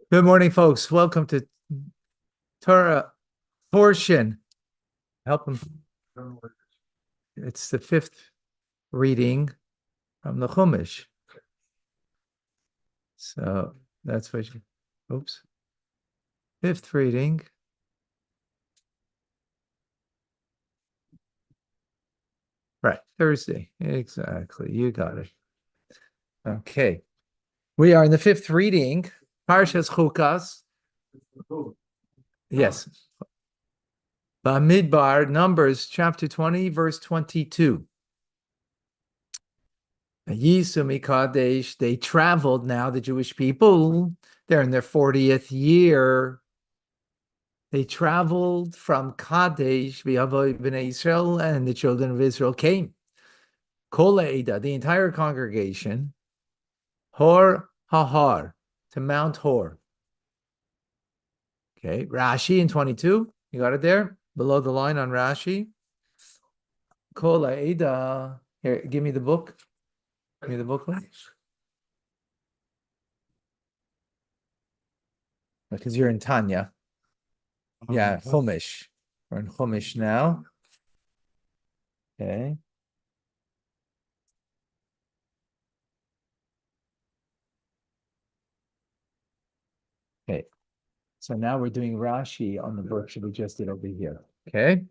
Good morning, folks. Welcome to Torah portion. Help them. It's the fifth reading from the Chumash. So that's what you, oops. Fifth reading. Right, Thursday. Exactly. You got it. Okay. We are in the fifth reading, Parshas Chukas. Yes. Bamidbar, Numbers, chapter 20, verse 22. Yisumi Kadesh, they traveled now, the Jewish people, they're in their 40th year. They traveled from Kadesh, V'yavo B'nai Israel, and the children of Israel came. Kol Eda, the entire congregation, Hor Hahar, to Mount Hor. Okay, Rashi in 22, you got it there? Below the line on Rashi. Kol Eda, here, give me the book. Give me the booklet. Because you're in Tanya. Yeah, Chumash. We're in Chumash now. Okay. Okay. So now we're doing Rashi on the book that we just did over here. Okay.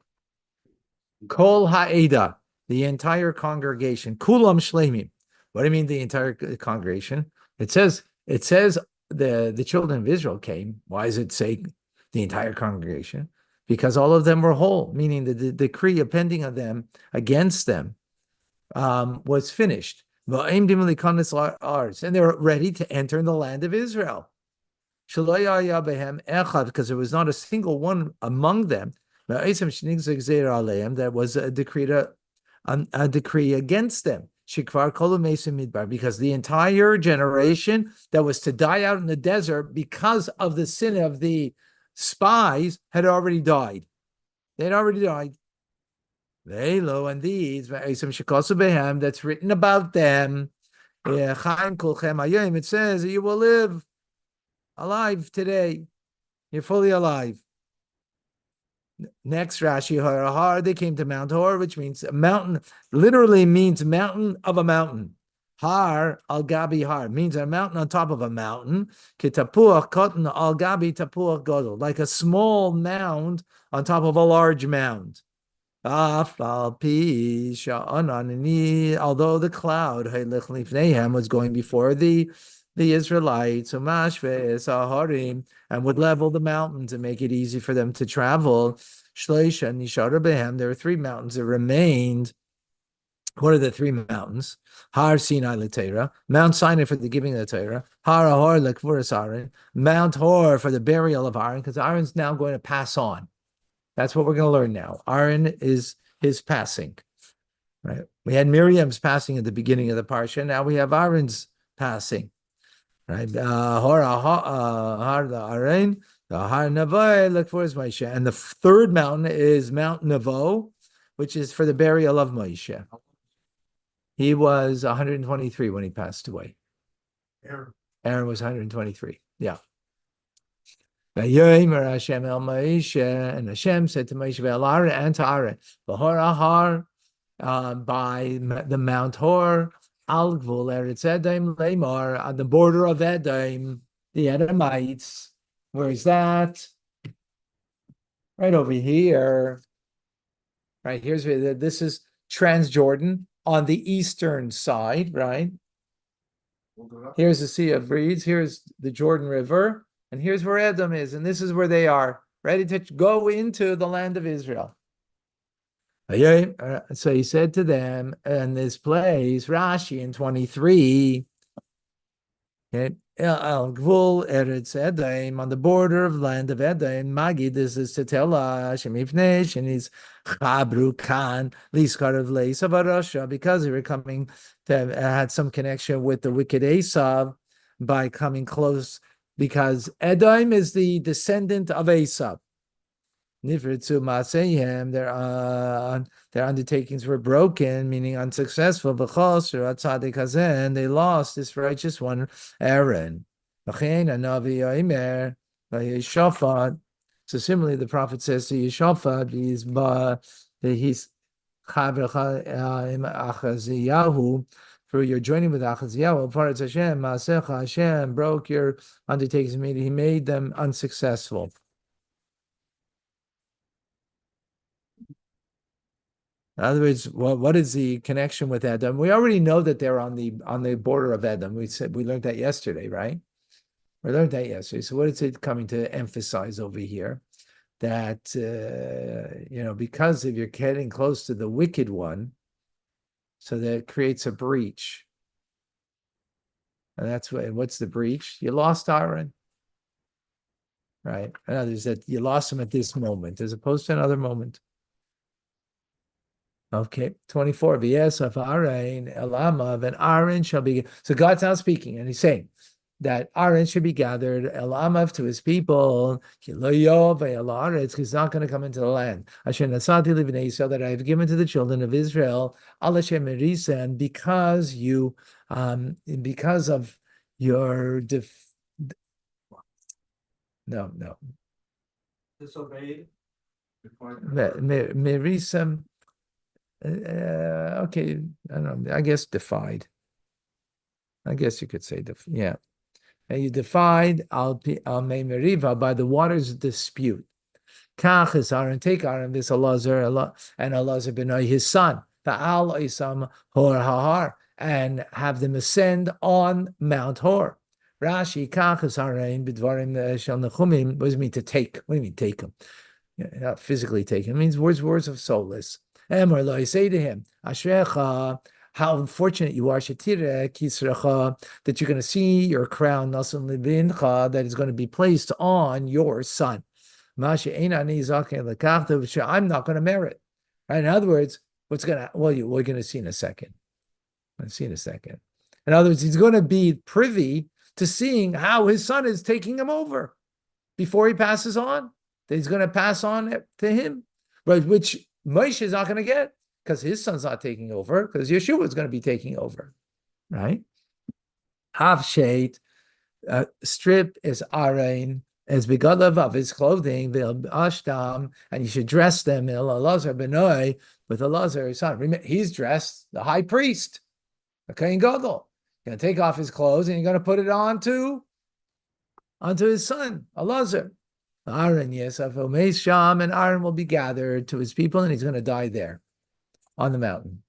Kol Ha'eda, the entire congregation. Kulam Shleimim. What do you mean the entire congregation? It says the children of Israel came. Why does it say the entire congregation? Because all of them were whole, meaning the decree appending of them against them was finished. And they were ready to enter the land of Israel. Because there was not a single one among them that was a decree against them. Because the entire generation that was to die out in the desert because of the sin of the spies had already died. They'd already died. And these that's written about them. It says you will live alive today. You're fully alive. Next, Rashi Har, they came to Mount Hor, which means a mountain, literally means mountain of a mountain. Har al Gabi Har means a mountain on top of a mountain. Kitapuach cotton al Gabi tapuach godol, like a small mound on top of a large mound. Although the cloud was going before the Israelites, and would level the mountains and make it easy for them to travel. There are three mountains that remained. What are the three mountains? Har Sinai L'Teira, Mount Sinai for the giving of the Torah, Har Ahor L'Kvuras Aaron, Mount Hor for the burial of Aaron, because Aaron's now going to pass on. That's what we're going to learn now. Aaron is his passing, right? We had Miriam's passing at the beginning of the parsha. Now we have Aaron's passing, right? Har Aaron, Har Navo, look for his Moshe. And the third mountain is Mount Navo, which is for the burial of Moshe. He was 123 when he passed away. Aaron was 123. Yeah. And Hashem said to Moshe and to Aaron, by the Mount Hor, Al Gvul Eretz Edom Lamar, on the border of Edom, the Edomites. Where is that? Right over here. Right, this is Transjordan on the eastern side, right? Here's the Sea of Reeds, here's the Jordan River, and here's where Edom is, and this is where they are, ready to go into the land of Israel. So he said to them in this place, Rashi in 23, Al Gvul Eretz Edom, on the border of land of Edom, Magid, this is to tell us, Shemifnesh, and he's Chabru Khan, Liskar of Leisav, because they were coming to had some connection with the wicked Esav by coming close, because Edom is the descendant of Esav. Nifritzu Maseyhem, their undertakings were broken, meaning unsuccessful. And they lost this righteous one, Aaron. So similarly, the prophet says to Yeshaphat, he's for your joining with Achaziyahu, Paratz Hashem, Maasecha Hashem broke your undertakings, he made them unsuccessful. In other words, what is the connection with Edom? We already know that they're on the border of Edom. We learned that yesterday, right? We learned that yesterday. So what is it coming to emphasize over here? That because if you're getting close to the wicked one, so that creates a breach. And that's what's the breach? You lost Aaron. Right? In other words, that you lost him at this moment, as opposed to another moment. Okay, 24. V'yes of Aaron elamav, and Aaron shall be. So God's now speaking, and he's saying that Aaron should be gathered elamav to his people. Because he's not going to come into the land. Asher nasati livnei Yisrael, that I have given to the children of Israel. Alashem merisa, and because of your disobeyed. Merisam. Okay, I don't know. I guess defied. I guess you could say yeah. And you defied al meriva by the waters dispute. Kach is Aaron, take Aaron, this Elazar, and Elazar benoi his son. Ta'al isam hor hahar, and have them ascend on Mount Hor. Rashi kach is Aaron b'dvarim shel nechumim. What does it mean to take? What do you mean take him? Not physically take him. It means words of solace. Emor say to him, Ashrecha, how unfortunate you are, Shetire Kisrecha, that you're going to see your crown, Nasan Libincha, that is going to be placed on your son. I'm not going to merit. Right? In other words, we're going to see in a second. In other words, he's going to be privy to seeing how his son is taking him over before he passes on. That he's going to pass on to him, right? Which Moshe is not going to get because his son's not taking over, because Yeshua is going to be taking over, right? Havshet, strip is Aaron, as begadav of his clothing, ashtam, and you should dress them Elazar benoi with Elazar his son. Remember, he's dressed the high priest, the Kohen Gadol. You're going to take off his clothes and you're going to put it onto his son Elazar. Aaron, yes, Sham, and Aaron will be gathered to his people, and he's going to die there on the mountain.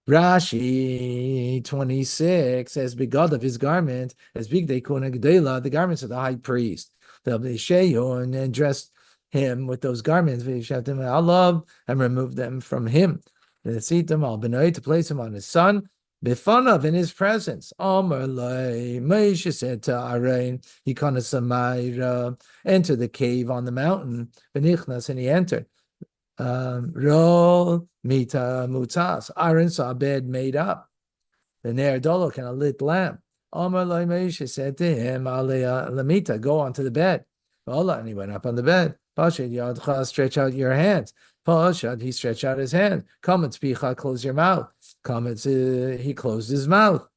Rashi 26 as begad of his garment, as big they the garments of the high priest. They'll be sheyun and dress him with those garments, and remove them from him. To place him on his son. Bifanav, in his presence. Moshe said to Aaron, enter the cave on the mountain. Benichnas, and he entered. Rol mita mutas. Aaron saw a bed made up. The ner dolok, and a lit lamp. Moshe said to him, Lamita, go onto the bed. And he went up on the bed. Pashad yadcha, stretch out your hands. Pashad, he stretched out his hand. Comments, picha, close your mouth. Comments, he closed his mouth.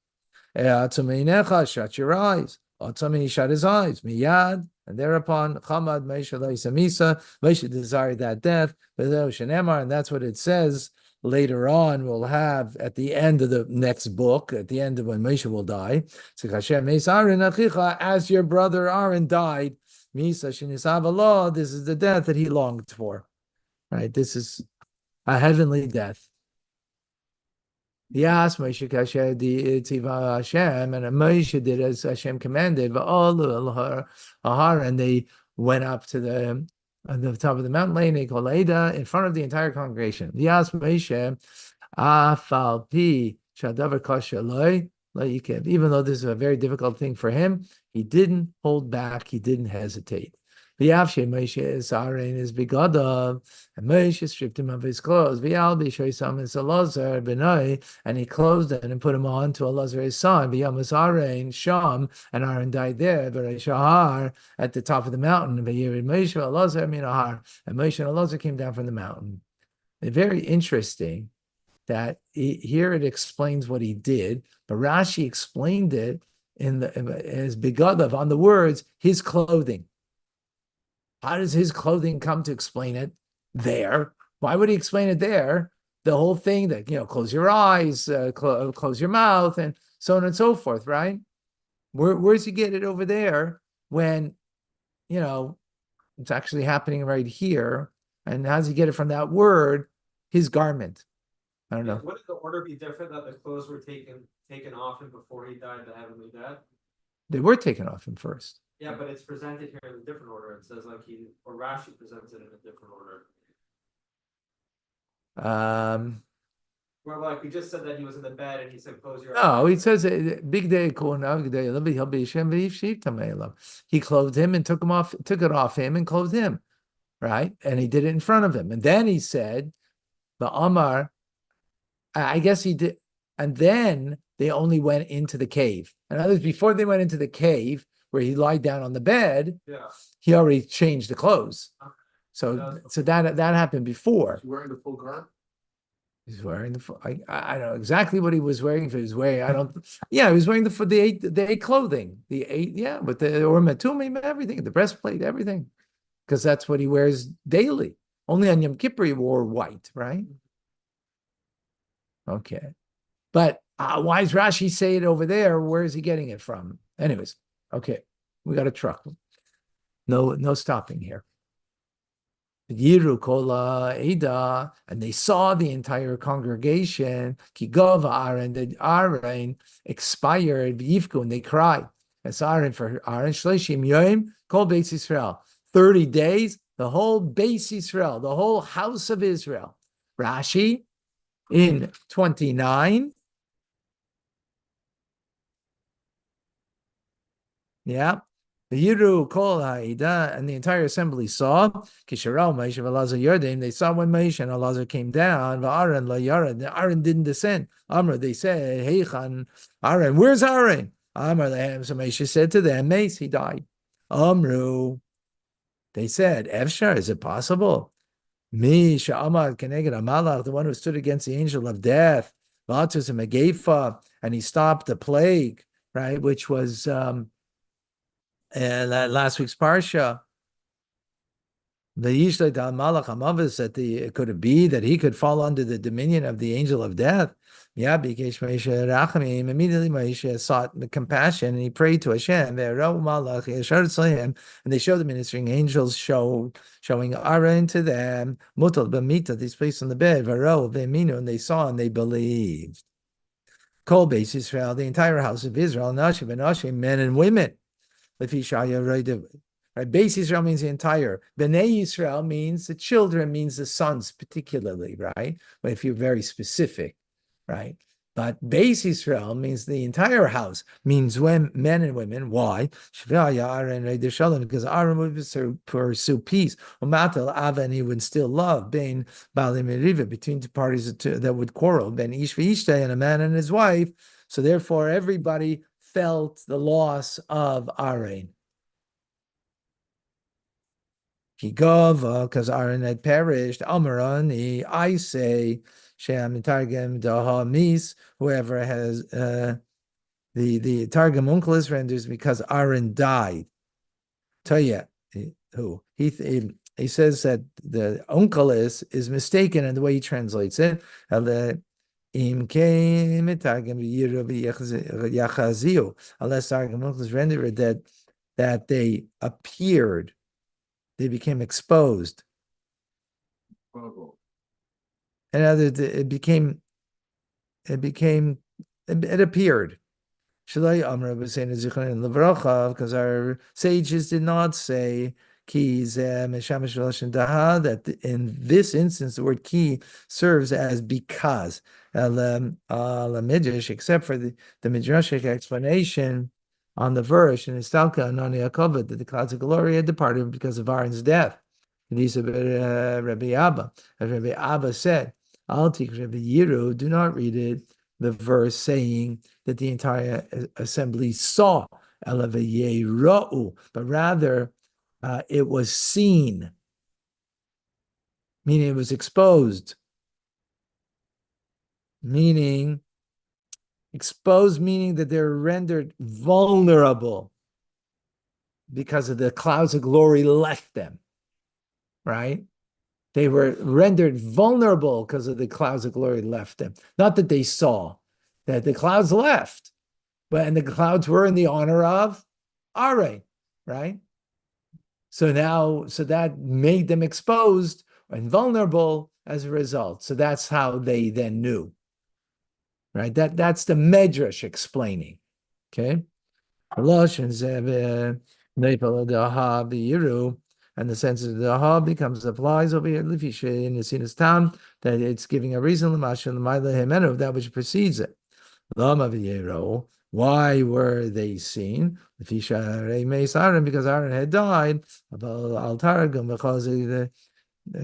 Shut your eyes. He shut his eyes. Miyad, and thereupon, Chamad Moshe Samisa, Moshe desired that death, and that's what it says later on. We'll have at the end of the next book, at the end of when Moshe will die. As your brother Aaron died, Misa Shinisav, this is the death that he longed for. Right? This is a heavenly death. Yes, Moshe Kasher di Tiva Hashem, and Moshe did as Hashem commanded. And they went up to the top of the mountain, in front of the entire congregation. Yes, Moshe, Afal Pi Shadavar Kasher Loi. Even though this is a very difficult thing for him, he didn't hold back. He didn't hesitate. V'yavshe Moshe is Aaron is begadav, and Moshe stripped him of his clothes. V'yalbi shoysam is Elazar benoi, and he clothed him and put him on to Elazar his son. V'yamas Aaron Sham, and Aaron died there. Shahar at the top of the mountain. V'yirid Moshe Elazar minahar, and Moshe and Elazar came down from the mountain. It's very interesting that here it explains what he did, but Rashi explained it in the is begadav on the words his clothing. How does his clothing come to explain it there? Why would he explain it there? The whole thing that, close your eyes, close your mouth, and so on and so forth, right? Where's he get it over there when, it's actually happening right here? And how does he get it from that word, his garment? I don't know. Wouldn't the order be different that the clothes were taken off him before he died, the heavenly death? They were taken off him first. Yeah, but it's presented here in a different order. It says or Rashi presents it in a different order. Where we just said that he was in the bed and he said, "Close your eyes." No, he says big day. He clothed him and took it off him and clothed him, right? And he did it in front of him. And then he said, the Amar, I guess he did, and then they only went into the cave. In other words, before they went into the cave where he lied down on the bed, he already changed the clothes. So that happened before. He's wearing the full garment. He's wearing the full. I don't know exactly what he was wearing. If he was wearing, I don't. Yeah, he was wearing the eight clothing. The eight, yeah, with the ormatumim, everything, the breastplate, everything, because that's what he wears daily. Only on Yom Kippur he wore white, right? Okay, but why does Rashi say it over there? Where is he getting it from? Anyways, okay, we got a truck. No stopping here. Yiru kola eda, and they saw the entire congregation. Kigov Aaron, the Aaron expired. Yifku, and they cried. As Aaron for Aaron Shleshim Yom Kol Beis Yisrael. 30 days, the whole Beis Yisrael, the whole house of Israel. Rashi in 29. Yeah. The Yiru Kol Ha'ida, and the entire assembly saw Kisharau Moshe v'Elazar Yardim. They saw when Moshe and Elazar came down. Aaron la Yared. Aaron didn't descend. Amr, they said, "Hey Chan, Aaron, where's Aaron?" Amr lehem. So Moshe said to them, "Mace, he died." Amru, they said, "Efshar, is it possible?" Me Sha'amad Keneged Amalach, the one who stood against the angel of death, Vatus and Megefa, and he stopped the plague, right? Which was last week's parsha, the Yishlei Dal Malach Hamavis, that it could be that he could fall under the dominion of the angel of death. Yeah, Bikesh Moshe Rachamim. Immediately Moshe sought compassion and he prayed to Hashem. And they showed the ministering angels showing Aaron to them. Mutal b'mita, this place on the bed. Varo v'eminu, and they saw and they believed. Kol Beis Yisrael, the entire house of Israel, Nashim and Nashim, men and women. Right, Beis Yisrael means the entire. Bnei Yisrael means the children, means the sons particularly, right? But if you're very specific, right? But Beis Yisrael means the entire house, means when men and women. Why? Because Aaron would pursue peace. And he would still love between two parties that would quarrel, ben ish v'ishtay, and a man and his wife. So therefore, everybody felt the loss of Aaron. Because Aaron had perished. Amarani, I say, Shem Targum Daha Mis, whoever has the Targum Onkelos renders because Aaron died. Toya, who? He says that the Onkelos is mistaken in the way he translates it. Unless Targum Onkelos rendered that they appeared, they became exposed. And it appeared. Shalai Amra was saying because our sages did not say that in this instance the word ki serves as because except for the midrashic explanation on the verse in Istalka and on Yaakov that the clouds of glory had departed because of Aaron's death. Rabbi Abba, as Rabbi Abba said, I'll take Rabbi Yiru, do not read it, the verse saying that the entire assembly saw, but rather it was seen, meaning it was exposed, meaning Exposed meaning that they're rendered vulnerable because of the clouds of glory left them, right? They were rendered vulnerable because of the clouds of glory left them. Not that they saw, that the clouds left, and the clouds were in the honor of Are, right? So that made them exposed and vulnerable as a result. So that's how they then knew, right? That's the Medrash explaining, okay? And the sense of the ha becomes applies over here in the sinus town that it's giving a reason of that which precedes it. Why were they seen? Because Aaron had died. Because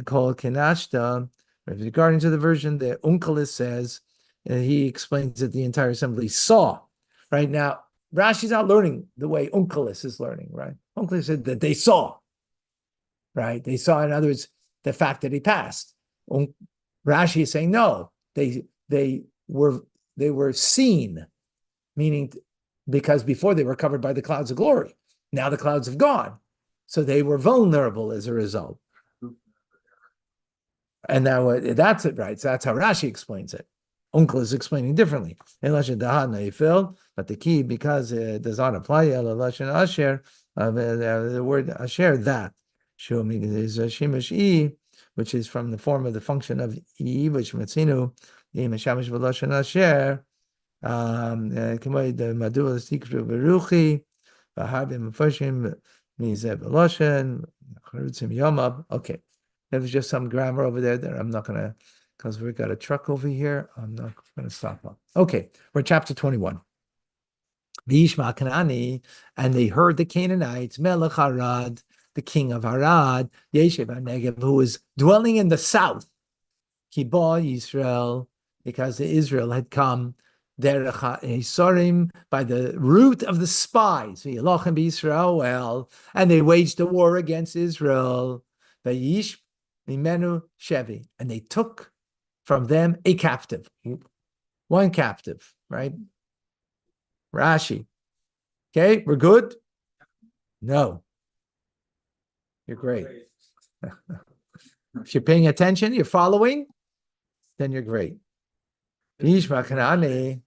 called Kenashta. Regarding to the version that Unkelis says, he explains that the entire assembly saw. Right now, Rashi's not learning the way Unkelis is learning, right? Unkelis said that they saw, right? They saw, in other words, the fact that he passed. Rashi is saying no, they were seen, meaning because before they were covered by the clouds of glory. Now the clouds have gone. So they were vulnerable as a result. And now that's it, right? So that's how Rashi explains it. Uncle is explaining differently. But the key, because it does not apply Asher, the word Asher, that. Is Shimash E, which is from the form of the function of E, which Matzinu, Mashamish Veloshan Asher, the Madula Sikru Beruchi, Vahabim Fushim, Mizeb Veloshan, Charutzim Yomab. Okay. There's just some grammar over there that I'm not going to, because we've got a truck over here, I'm not going to stop on. Okay, we're chapter 21. Vishma Kanani, and they heard the Canaanites, Melech Harad, the king of Harad, Yeshev HaNegev, who was dwelling in the south, Kiba Yisrael, because Israel had come, Derecha by the route of the spies, V'yelochem b'Yisrael, and they waged a war against Israel. Vayish Mimenu Shevi, and they took from them a captive, one captive, right? Rashi. Okay, we're good? No. You're great. If you're paying attention, you're following, then you're great. The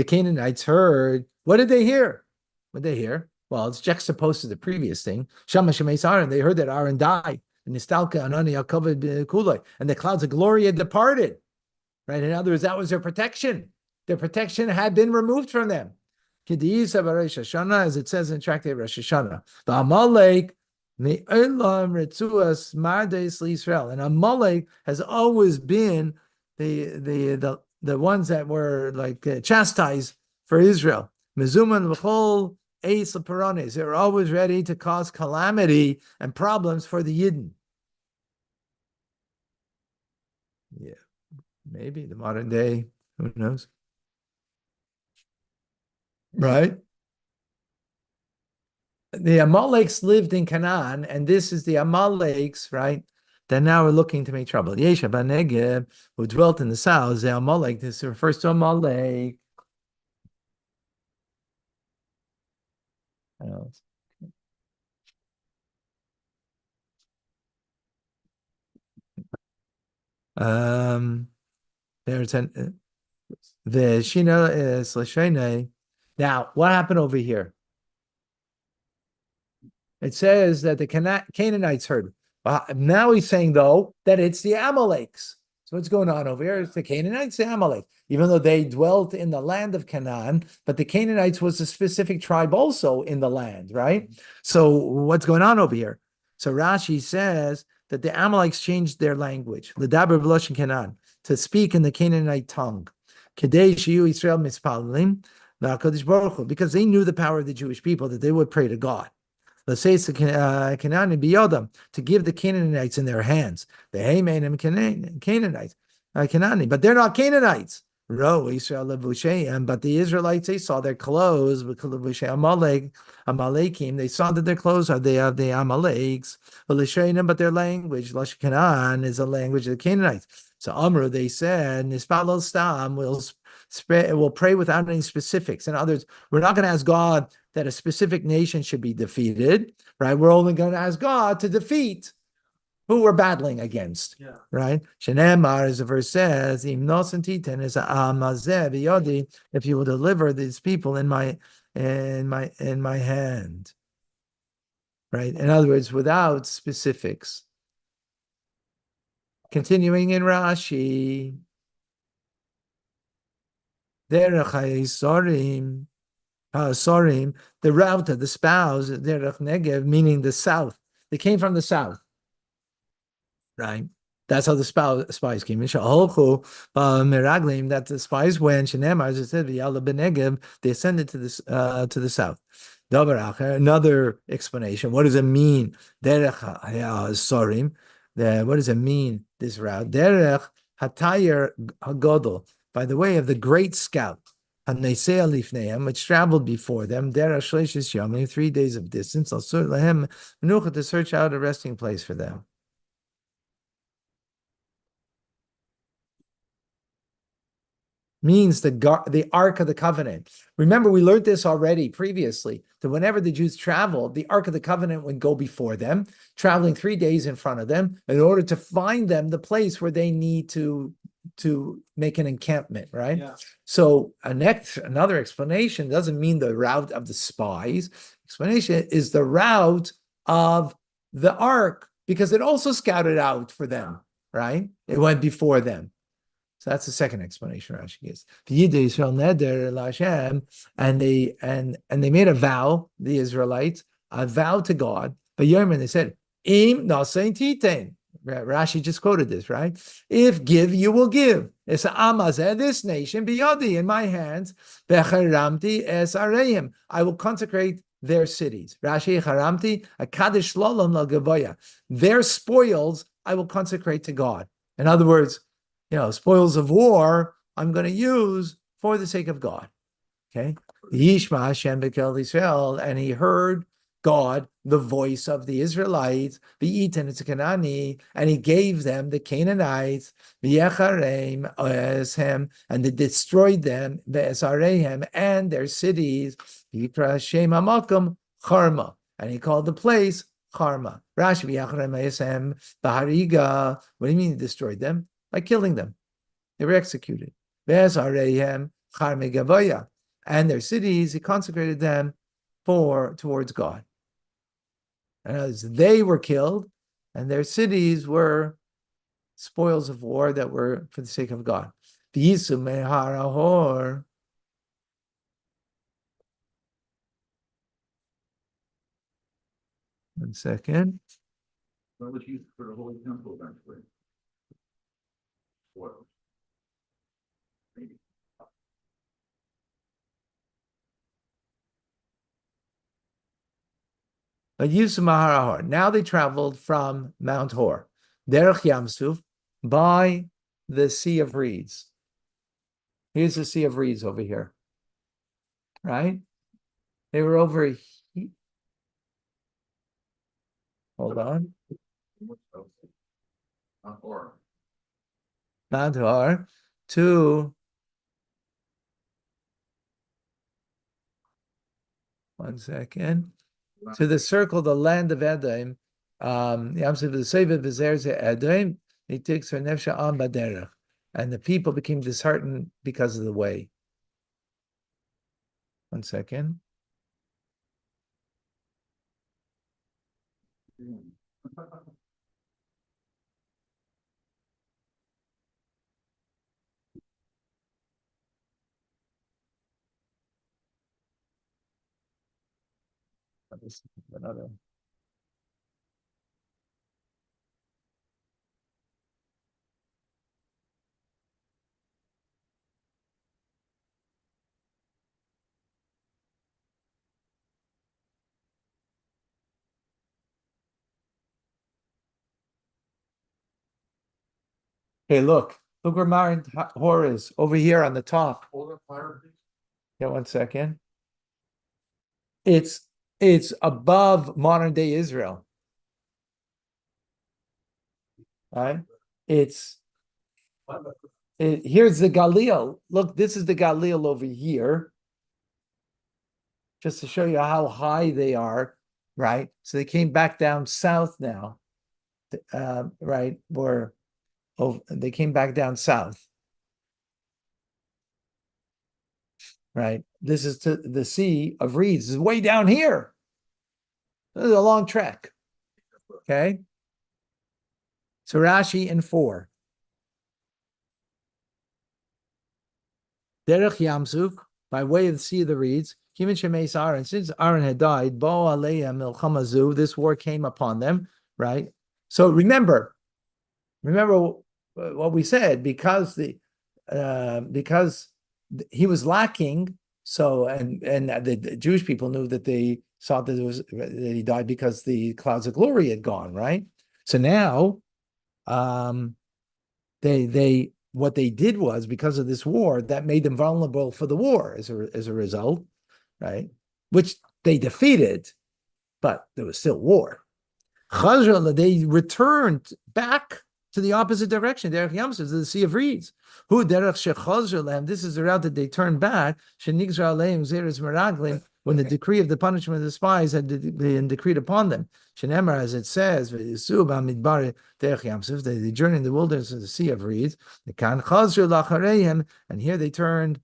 Canaanites heard. What did they hear? What did they hear? Well, it's juxtaposed to the previous thing. Shama Shemeis Aaron, they heard that Aaron died. And the clouds of glory had departed. Right? In other words, that was their protection. Their protection had been removed from them. As it says in Tractate Rosh Hashanah. The Amalek, and Amalek has always been the ones that were like chastised for Israel. Mezuman v'chol eis l'paranes. They were always ready to cause calamity and problems for the Yidden. Yeah, maybe the modern day, who knows? Right? The Amaleks lived in Canaan, and this is the Amaleks, right? That now are looking to make trouble. Yesha Banegeb, who dwelt in the south, the Amalek, this refers to Amalek. There's the Shina is Lashene. Now, what happened over here? It says that the Canaanites heard. Now he's saying, though, that it's the Amaleks. So what's going on over here? It's the Canaanites, the Amalek. Even though they dwelt in the land of Canaan, but the Canaanites was a specific tribe also in the land, right? So what's going on over here? So Rashi says that the Amaleks changed their language, L'daber b'loshen Canaan, to speak in the Canaanite tongue. Kedei shiyu Yisrael mispalim v'HaKadosh Baruch Hu, because they knew the power of the Jewish people, that they would pray to God. Let's say it's Canaan biyodam, to give the Canaanites in their hands. The Haymanim Canaanites, Canaani, but they're not Canaanites. Ro Israel levusheim, but the Israelites, they saw their clothes. Amalekim, they saw that their clothes are they of the Amaleks. But their language, Lash Canaan, is a language of the Canaanites. So Amru, they said, Nispalel Stam will spread, will pray without any specifics. In other words, we're not going to ask God that a specific nation should be defeated, right? We're only going to ask God to defeat who we're battling against, right? Shenemar, as the verse says, Im nosen titen is yodi, if you will deliver these people in my hand, right? In other words, without specifics. Continuing in Rashi, Derech Sorim, the route of the spouse, Derech Negev, meaning the south. They came from the south, right? That's how the spies came in. Meraglim, that the spies went. Shenemar, as it said, Negev, they ascended to the south. Another explanation. What does it mean? Derech Sorim. What does it mean? This route. Derech Hatayir Hagodol, by the way of the great scout, which traveled before them. Derech Shleishis Yomim, 3 days of distance. I'll to search out a resting place for them. Means the Ark of the Covenant. Remember, we learned this already previously, that whenever the Jews traveled, the Ark of the Covenant would go before them, traveling 3 days in front of them, in order to find them the place where they need to make an encampment, right? Yeah. So another explanation doesn't mean the route of the spies. Explanation is the route of the Ark, because it also scouted out for them, right? It went before them. So that's the second explanation Rashi gives. The Yidei Yisrael neder Lashem, and they made a vow, the Israelites, a vow to God. But Yerman, they said, Im nasein titen. Rashi just quoted this, right? If give, you will give. It's amazeh, this nation, biyadi, in my hands. Becharamti es areim. I will consecrate their cities. Rashi charamti akadosh lolom lagavoya. Their spoils I will consecrate to God. In other words, spoils of war, I'm going to use for the sake of God. Okay? Yishma Hashem Bekel Israel, and he heard God, the voice of the Israelites, Be'iten it's Kanani, and he gave them the Canaanites, V'yecharem Eshem, and they destroyed them, Ve'esarehem, and their cities, Yikra Shem Hamakom Charma, and he called the place Charma. Rashi V'yecharem Eshem Bahariga. What do you mean he destroyed them? By killing them. They were executed. And their cities, he consecrated them towards God. And as they were killed, and their cities were spoils of war that were for the sake of God. One second. What was used for the Holy Temple eventually? Spoils. Maybe. But Yusuf now they traveled from Mount Hor, Derech Yamsuf, by the Sea of Reeds. Here's the Sea of Reeds over here, right? They were over here. Hold on. Mount Hor to 1 second. To the circle, the land of Edom, Yamsuf the Sefer V'Zer Edom, he takes her nefsha on baderech, and the people became disheartened because of the way. 1 second. Another. Hey, look where Mount Hor is over here on the top. Yeah, 1 second. It's above modern day Israel. Right? It's Here's the Galil. Look, this is the Galil over here. Just to show you how high they are, right? So they came back down south now, right? They came back down south, right? This is to the Sea of Reeds. This is way down here. This is a long trek. Okay. So Rashi in 4. Derech Yamsuf, by way of the Sea of the Reeds, Kimin Shemeis Aaron, since Aaron had died, Bo Aleim Milchamazu, this war came upon them, right? So remember what we said, because he was lacking, so and the Jewish people knew that they saw that he died because the clouds of glory had gone, right? So now they what they did was, because of this war, that made them vulnerable for the war as a result, right? Which they defeated, but there was still war. They returned back to the opposite direction. Derech Yamsuf, to the Sea of Reeds. Who derech shechazr. This is the route that they turned back. Shenigzra aleim zeres meraglim, when the decree of the punishment of the spies had been decreed upon them. Shenemar, as it says, v'yisu b'midbar derech Yamsuf, they journeyed in the wilderness of the Sea of Reeds. Kan chazr lachareihem, and here they turned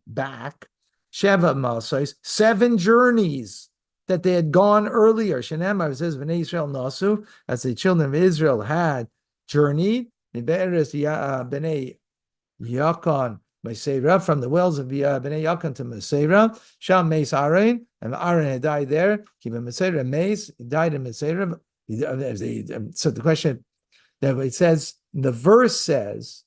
back. Sheva malsais, 7 journeys that they had gone earlier. Shenemar says, Bnei Israel nasu, as the children of Israel had journeyed. Bnei Yakan Meseira, from the wells of Bnei Yakan to Meseira. Sham Meis Aaron, and Aaron had died there. Kiba Meseira Meis, died in Meseira. So the question that it says, the verse says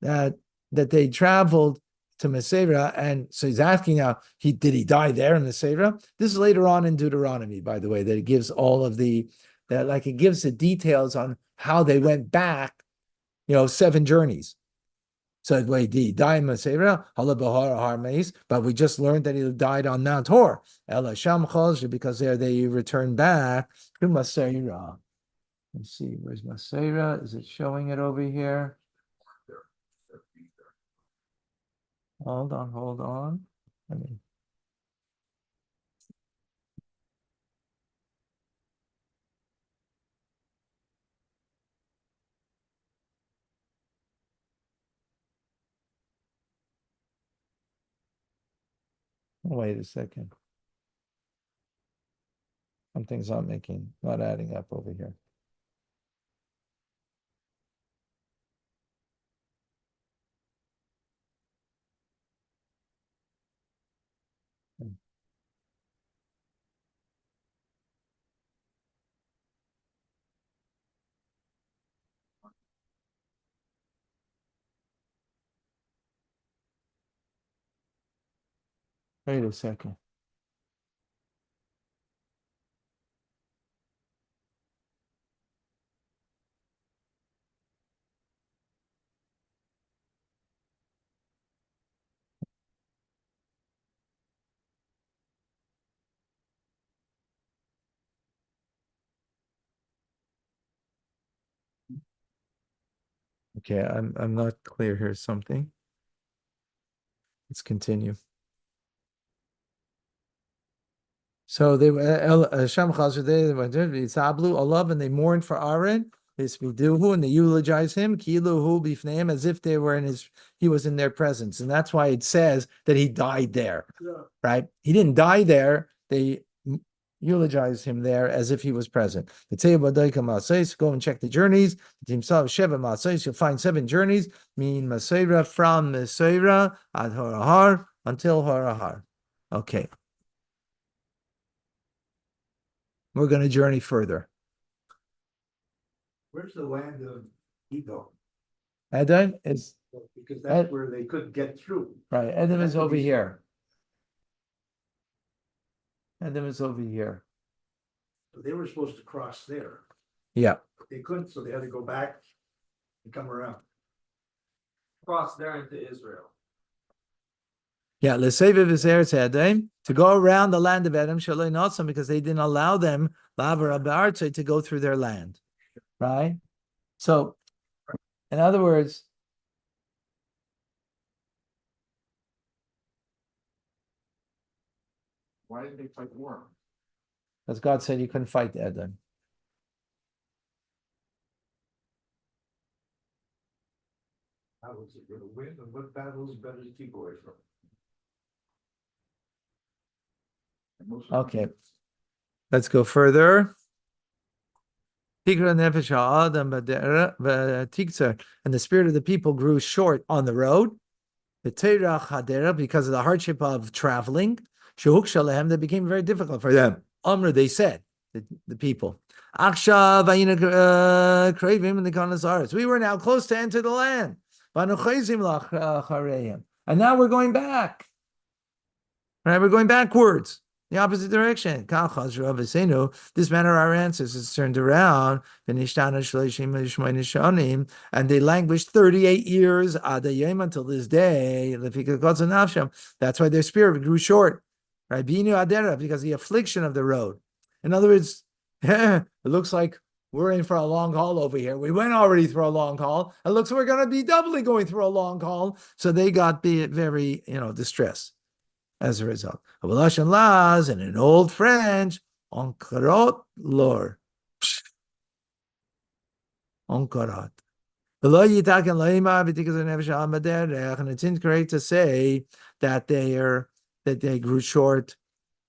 that they traveled to Meseira, and so he's asking now, did he die there in Meseira? This is later on in Deuteronomy, by the way, that it gives all of it gives the details on how they went back, 7 journeys. So wait, did he die in Meseira? But we just learned that he died on Mount Hor. Because there they returned back to Meseira. Let's see, where's Meseira? Is it showing it over here? Hold on. Wait a second. Something's not adding up over here. Wait a second. Okay, I'm not clear here. Something. Let's continue. So they Hashem Chazar, they went to Yitzablu Olav, and they mourned for Aaron. And they eulogize him, Kiluhu bifneim, as if they were he was in their presence, and that's why it says that he died there, right? He didn't die there. They eulogize him there as if he was present. Go and check the journeys. You'll find 7 journeys. Mean Maseira, from Maseira ad Horahar until Horahar. Okay. We're going to journey further. Where's the land of Edom? Edom is, Because that's where they couldn't get through. right, Edom is over here. Edom is over here. So they were supposed to cross there. Yeah. They couldn't, so they had to go back and come around. Cross there into Israel. Yeah, to go around the land of Edom, because they didn't allow them to go through their land. right? So, in other words, Why did they fight war? as God said, you couldn't fight Edom. How was it gonna win, and what battles better to keep away from? Okay, let's go further. And the spirit of the people grew short on the road. Because of the hardship of traveling. That became very difficult for them. Amr, they said, the people. We were now close to enter the land. And now we're going back. Right, we're going backwards, the opposite direction. This manner our ancestors turned around, and they languished 38 years until this day. That's why their spirit grew short. Right? Because the affliction of the road. In other words, it looks like we're in for a long haul over here. We went already through a long haul. It looks like we're going to be doubly going through a long haul. So they got very, distressed as a result. Avalashon Laz, and in Old French, onkarot lor. Onkarot. And it's incorrect to say that they grew short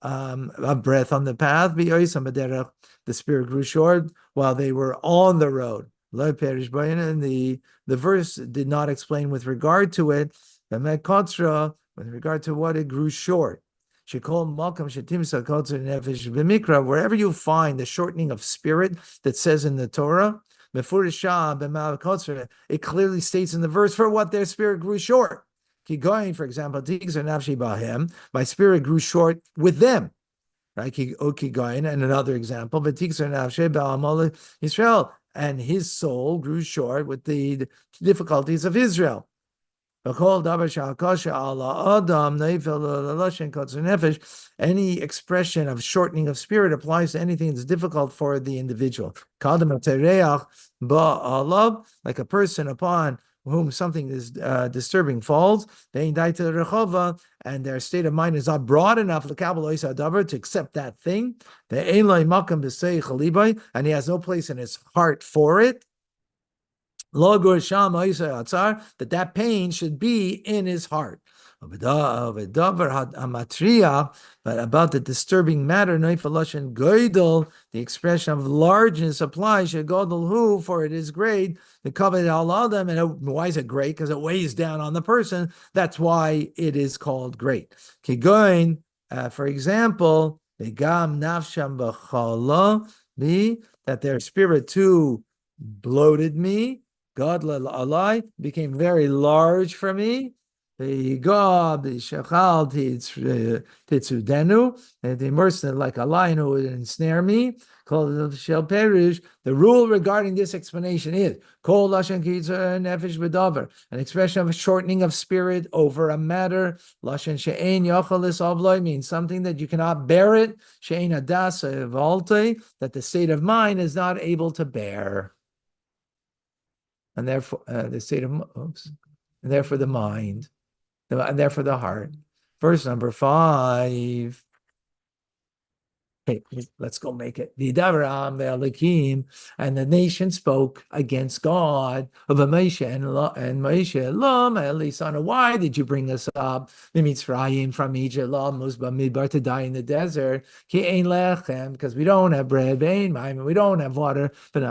of breath on the path. The spirit grew short while they were on the road. And the verse did not explain with regard to it. With regard to what it grew short. Wherever you find the shortening of spirit that says in the Torah, it clearly states in the verse for what their spirit grew short. For example, my spirit grew short with them. Right? And another example, Israel, and his soul grew short with the difficulties of Israel. Any expression of shortening of spirit applies to anything that's difficult for the individual. Like a person upon whom something is disturbing falls, and their state of mind is not broad enough to accept that thing, and he has no place in his heart for it. That pain should be in his heart. But about the disturbing matter, the expression of largeness applies. Who, for it is great. The covenant allowed them, and why is it great? Because it weighs down on the person. That's why it is called great. For example, that their spirit too bloated me. God alai became very large for me. The God, the shachal titzudenu, and they immersed it like a lion who would ensnare me. Called shel perish. The rule regarding this explanation is kol lashon kitzer nefesh b'davar, an expression of a shortening of spirit over a matter. Lashon she'ein yachal lisavloi means something that you cannot bear it. She'ein adas evalte, that the state of mind is not able to bear. And therefore the state of, and therefore the mind, and therefore the heart. Verse number 5. Okay, let's go make it. And the nation spoke against God of Moshe and Moshe, why did you bring us up from Egypt, to die in the desert? Because we don't have bread, we don't have water, and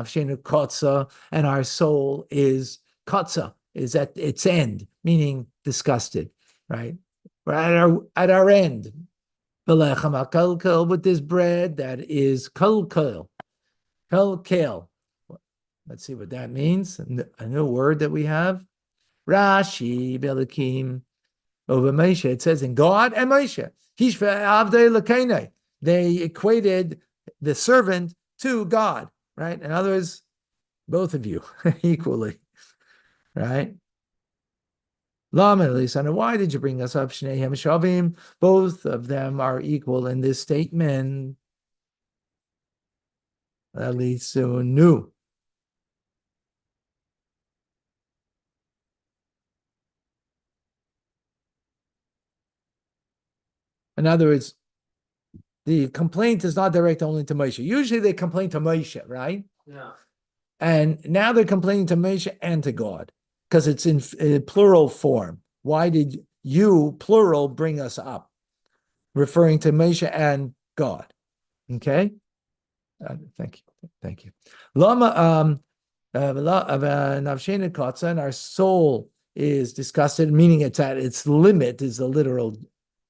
our soul is kotza, is at its end, meaning disgusted, right? We're at our end. With this bread that is kalkal. Let's see what that means. A new word that we have. Rashi Belikim over Moshe. It says in God and Moshe. They equated the servant to God, right? In other words, both of you equally, right? Why did you bring us up? Both of them are equal in this statement. At least so new. In other words, the complaint is not direct only to Moshe. Usually they complain to Moshe, right? Yeah. And now they're complaining to Moshe and to God because it's in plural form. Why did you, plural, bring us up? Referring to Moshe and God. Okay? Thank you. Thank you. Lama Navshena Kotza, our soul is disgusted, meaning it's at its limit, is the literal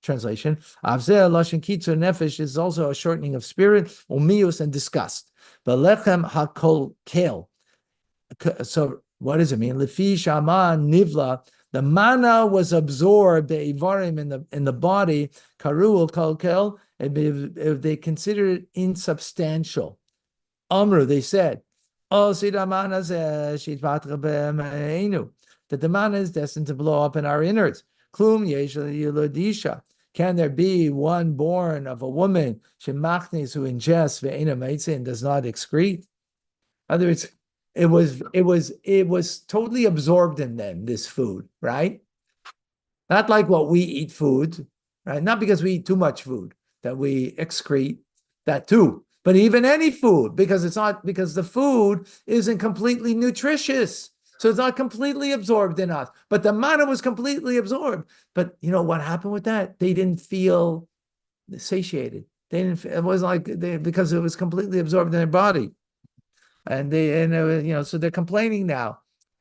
translation. Avzeh Lashon Kitzu Nefesh is also a shortening of spirit, umius, and disgust. Belechem hakol kel. So what does it mean? Lefi shama nivla. The mana was absorbed, the ivarim in the body, karuel kolkel, if they consider it insubstantial. Amru, they said, that the mana is destined to blow up in our innards. Klum yelodisha. Can there be one born of a woman shemachnis who ingests ve'ena meitzeh and does not excrete? In other words, it was totally absorbed in them, this food, right? Not like what we eat food, right? Not because we eat too much food that we excrete, that too. But even any food, because the food isn't completely nutritious. So it's not completely absorbed in us. But the manna was completely absorbed. But you know what happened with that? They didn't feel satiated. It wasn't like because it was completely absorbed in their body. So they're complaining now.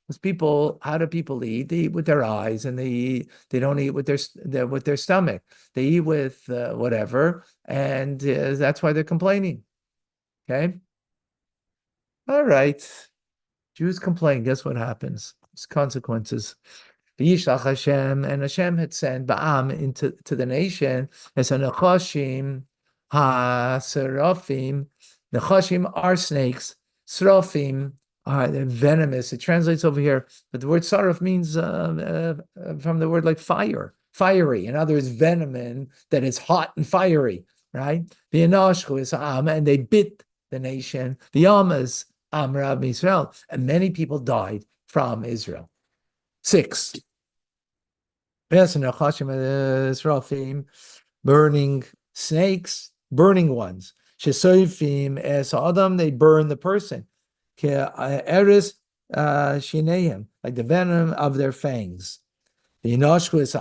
Because how do people eat? They eat with their eyes, and they don't eat with their stomach. They eat with whatever, and that's why they're complaining. Okay. All right. Jews complain. Guess what happens? It's consequences. V'yishlach Hashem, and Hashem had sent Ba'am into the nation as a nechashim ha-serafim. Nechashim are snakes. Srafim are venomous. It translates over here, but the word saraf means from the word like fire, fiery. In other words, venom that is hot and fiery, right? V'yanashchu is and they bit the nation. V'yamas Rab Israel, and many people died from Israel. 6. Yes, and Srafim, burning snakes, burning ones. Shesoifim es Adam, they burn the person. Eris shineim, like the venom of their fangs. The Yinoshku is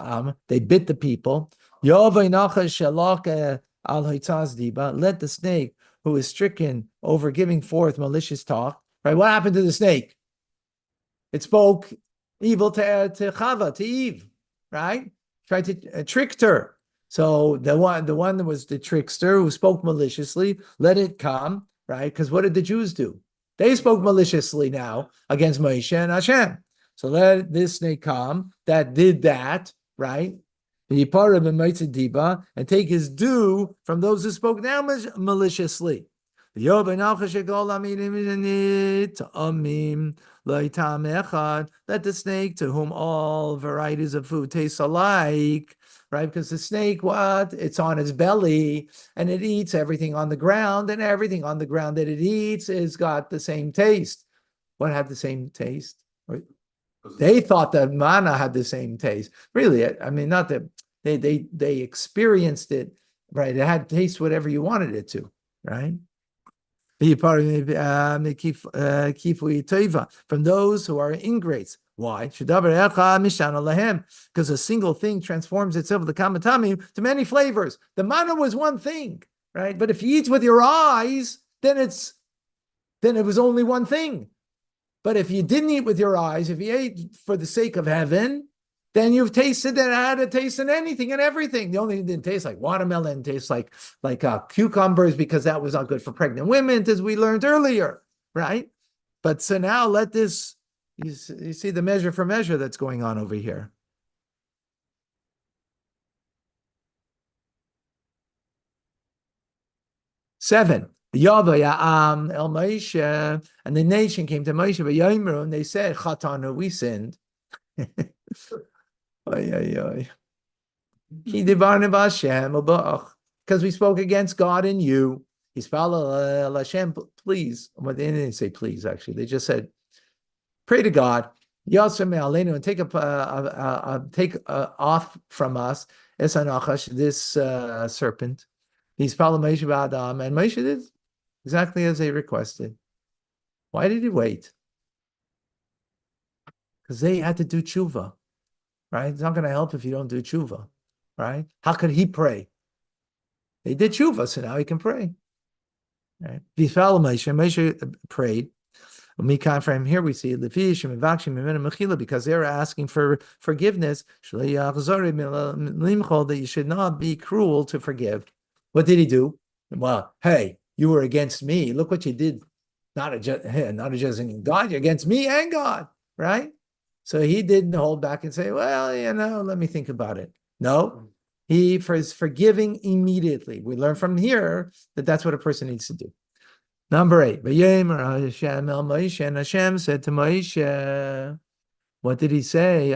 they bit the people. Yovaynacha shalak al haitzaz diba, let the snake who is stricken over giving forth malicious talk. Right? What happened to the snake? It spoke evil to Chava, to Eve, right? Tried to tricked her. So the one that was the trickster who spoke maliciously, let it come, right? Because what did the Jews do? They spoke maliciously now against Moshe and Hashem. So let this snake come that did that, right? And take his due from those who spoke now maliciously. Let the snake, to whom all varieties of food taste alike, right? Because the snake, it's on its belly and it eats everything on the ground, and everything on the ground that it eats has got the same taste. What had the same taste? They thought that manna had the same taste. Really, I mean, not that they experienced it, right? It had taste whatever you wanted it to, right? From those who are ingrates. Why? Because a single thing transforms itself to many flavors. The manna was one thing, right? But if you eat with your eyes, then it was only one thing. But if you didn't eat with your eyes, if you ate for the sake of heaven, then you've tasted that it had a taste in anything and everything. The only thing that didn't taste like watermelon, tastes like cucumbers, because that was not good for pregnant women, as we learned earlier, right? But so now let this, you see the measure for measure that's going on over here. Seven. Yavayam el Moshe, and the nation came to Moshe, and they said, Chatanu, we sinned. Because we spoke against God and you. Hashem, please. Well, they didn't say please, actually. They just said, pray to God, and take off from us Esanachash, this serpent. He's Pala Moshe Adam, and Moshe did exactly as they requested. Why did he wait? Because they had to do tshuva, right? It's not going to help if you don't do tshuva, right? How could he pray? They did tshuva, so now he can pray. Right? Moshe prayed. From here we see because they're asking for forgiveness, that you should not be cruel to forgive. What did he do? Well, hey, you were against me. Look what you did. Not just in God, you're against me and God, right? So he didn't hold back and say, well, let me think about it. No, he is forgiving immediately. We learn from here that that's what a person needs to do. Number 8, Hashem el Moshe, and Hashem said to Moshe, what did he say?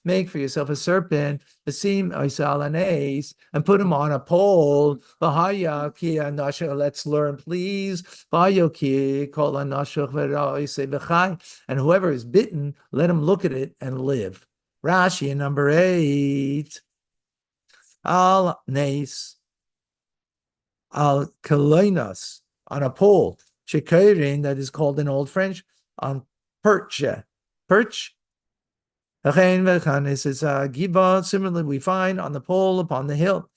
Make for yourself a serpent, and put him on a pole. Let's learn, please. And whoever is bitten, let him look at it and live. Rashi in number 8. Al Nes. Al Kaloinas, on a pole, Shekairin, that is called in Old French, on perch. Perch. This is Giba. Similarly, we find on the pole upon the hill.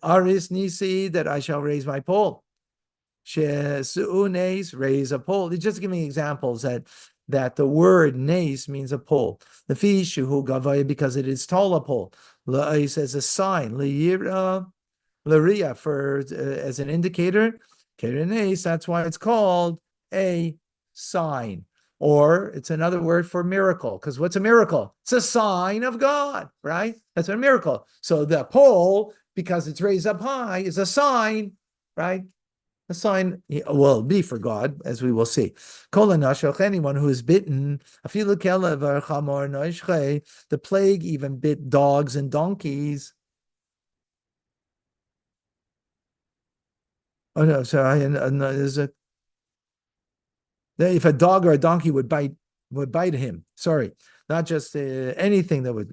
Aris Nisi, that I shall raise my pole. Shesu'unes, raise a pole. He's just giving examples that the word nes means a pole. The fishu gavaya, because it is tall a pole. La'is as a sign. La'ira. Laria for as an indicator, Kerenes, that's why it's called a sign. Or it's another word for miracle, because what's a miracle? It's a sign of God, right? That's a miracle. So the pole, because it's raised up high, is a sign, right? A sign will be for God, as we will see. Anyone who is bitten, the plague even bit dogs and donkeys. Oh no, sorry. There's if a dog or a donkey would bite him. Sorry, not just anything that would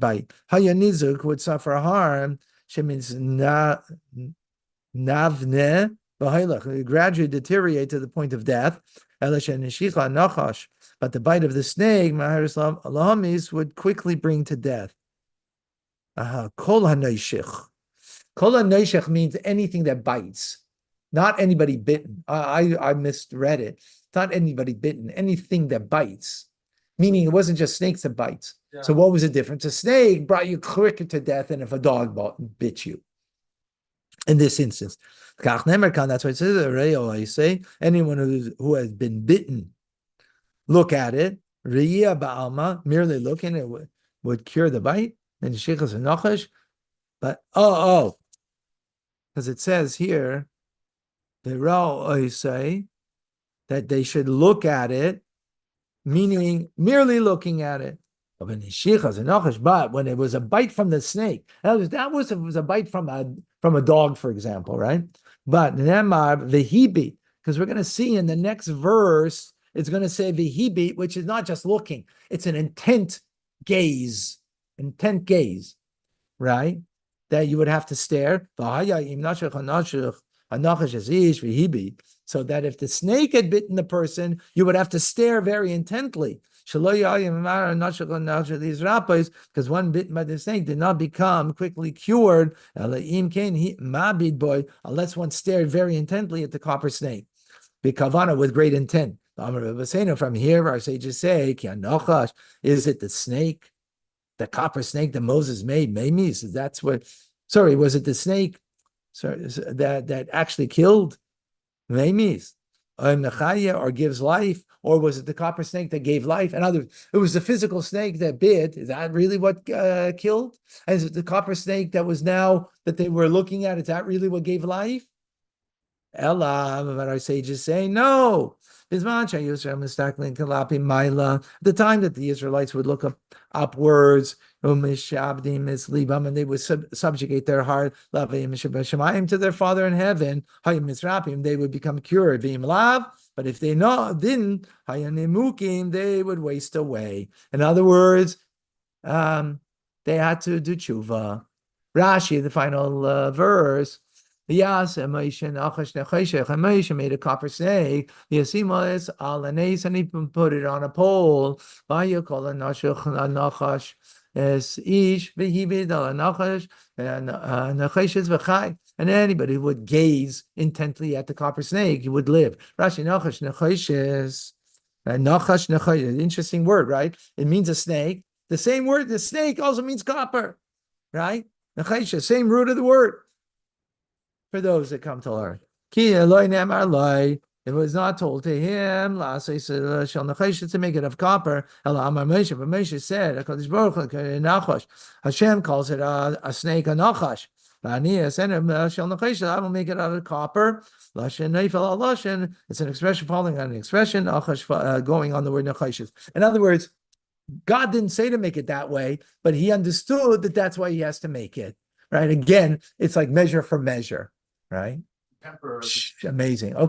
bite. Hayanizuk would suffer harm. She means navne gradually deteriorate to the point of death. But the bite of the snake, Maharis would quickly bring to death. Kol hanoishich. Kol hanoishich means anything that bites, not anybody bitten. I misread it. Not anybody bitten, anything that bites. Meaning it wasn't just snakes that bites. Yeah. So what was the difference? A snake brought you quicker to death than if a dog bit you. In this instance, that's why it says, I say, anyone who has been bitten, look at it. Merely looking, it would cure the bite. And shichas and nachash. But because it says here, I say that they should look at it, meaning merely looking at it. But when it was a bite from the snake, that was a bite from a dog, for example, right? But vehibi, because we're going to see in the next verse, it's going to say vehibi, which is not just looking; it's an intent gaze, right? That you would have to stare. So that if the snake had bitten the person, you would have to stare very intently. Because one bitten by the snake did not become quickly cured, unless one stared very intently at the copper snake. Bikavana, with great intent. From here, our sages say, is it the snake? The copper snake that Moses made, Mamis, that's what. Sorry, was it the snake? Sorry, that actually killed Mamis, or gives life, or was it the copper snake that gave life? And it was the physical snake that bit. Is that really what killed? And is it the copper snake that they were looking at? Is that really what gave life? Ella, but our sages say no. At the time that the Israelites would look upwards, and they would subjugate their heart to their Father in heaven, they would become cured. But if they didn't, they would waste away. In other words, they had to do tshuva. Rashi, the final verse. Moshe made a copper snake. Yasimas al and he put it on a pole. Es ish v'hibid al nachash and nachashes v'chai. And anybody who would gaze intently at the copper snake, he would live. Rashi nachash nachashes. Nachash nachash. Interesting word, right? It means a snake. The same word, the snake also means copper, right? Nachashes, same root of the word. For those that come to learn. Ki Eloi nemar loi. It was not told to him to make it of copper. But Moshe said, Hashem calls it a snake, a nachash. I will make it out of copper. It's an expression following on an expression, going on the word nachashes. In other words, God didn't say to make it that way, but he understood that that's why he has to make it. Right? Again, it's like measure for measure. Right? Temporary. Amazing.